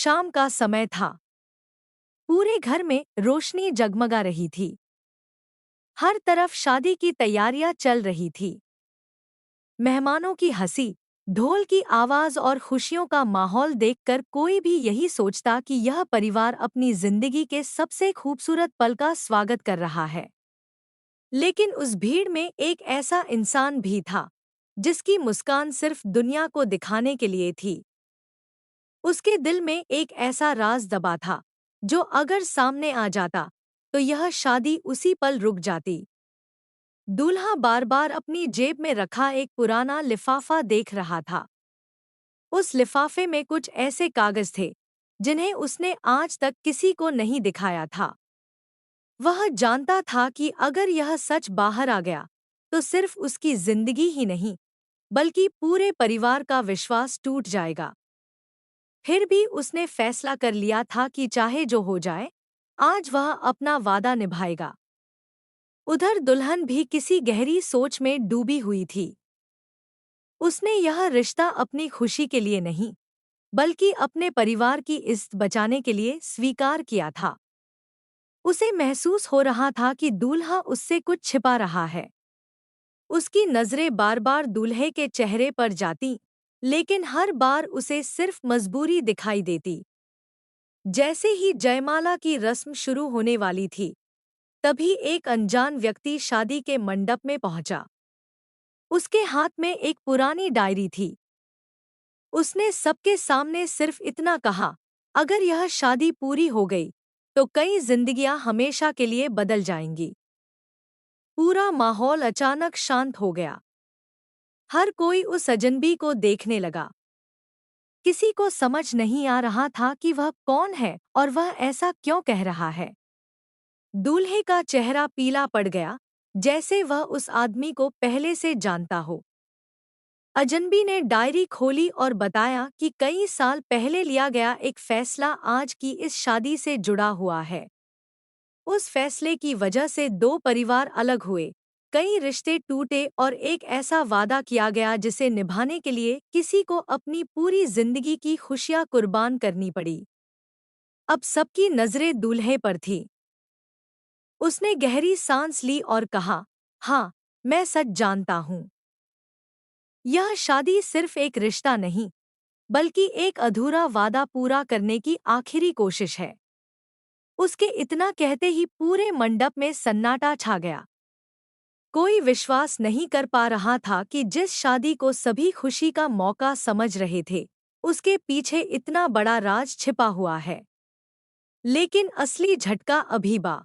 शाम का समय था। पूरे घर में रोशनी जगमगा रही थी। हर तरफ शादी की तैयारियां चल रही थी। मेहमानों की हंसी, ढोल की आवाज और खुशियों का माहौल देखकर कोई भी यही सोचता कि यह परिवार अपनी जिंदगी के सबसे खूबसूरत पल का स्वागत कर रहा है। लेकिन उस भीड़ में एक ऐसा इंसान भी था जिसकी मुस्कान सिर्फ दुनिया को दिखाने के लिए थी। उसके दिल में एक ऐसा राज दबा था जो अगर सामने आ जाता तो यह शादी उसी पल रुक जाती। दूल्हा बार बार अपनी जेब में रखा एक पुराना लिफाफा देख रहा था। उस लिफाफे में कुछ ऐसे कागज थे जिन्हें उसने आज तक किसी को नहीं दिखाया था। वह जानता था कि अगर यह सच बाहर आ गया तो सिर्फ उसकी जिंदगी ही नहीं बल्कि पूरे परिवार का विश्वास टूट जाएगा। फिर भी उसने फैसला कर लिया था कि चाहे जो हो जाए, आज वह अपना वादा निभाएगा। उधर दुल्हन भी किसी गहरी सोच में डूबी हुई थी। उसने यह रिश्ता अपनी खुशी के लिए नहीं, बल्कि अपने परिवार की इज्जत बचाने के लिए स्वीकार किया था। उसे महसूस हो रहा था कि दूल्हा उससे कुछ छिपा रहा है। उसकी नजरें बार बार दूल्हे के चेहरे पर जाती, लेकिन हर बार उसे सिर्फ मजबूरी दिखाई देती। जैसे ही जयमाला की रस्म शुरू होने वाली थी, तभी एक अनजान व्यक्ति शादी के मंडप में पहुंचा। उसके हाथ में एक पुरानी डायरी थी। उसने सबके सामने सिर्फ इतना कहा, अगर यह शादी पूरी हो गई तो कई जिंदगियां हमेशा के लिए बदल जाएंगी। पूरा माहौल अचानक शांत हो गया। हर कोई उस अजनबी को देखने लगा। किसी को समझ नहीं आ रहा था कि वह कौन है और वह ऐसा क्यों कह रहा है। दूल्हे का चेहरा पीला पड़ गया, जैसे वह उस आदमी को पहले से जानता हो। अजनबी ने डायरी खोली और बताया कि कई साल पहले लिया गया एक फैसला आज की इस शादी से जुड़ा हुआ है। उस फैसले की वजह से दो परिवार अलग हुए, कई रिश्ते टूटे और एक ऐसा वादा किया गया जिसे निभाने के लिए किसी को अपनी पूरी जिंदगी की खुशियां कुर्बान करनी पड़ी। अब सबकी नजरें दूल्हे पर थीं। उसने गहरी सांस ली और कहा, हाँ, मैं सच जानता हूँ। यह शादी सिर्फ एक रिश्ता नहीं, बल्कि एक अधूरा वादा पूरा करने की आखिरी कोशिश है। उसके इतना कहते ही पूरे मंडप में सन्नाटा छा गया। कोई विश्वास नहीं कर पा रहा था कि जिस शादी को सभी खुशी का मौका समझ रहे थे, उसके पीछे इतना बड़ा राज छिपा हुआ है। लेकिन असली झटका अभी बा।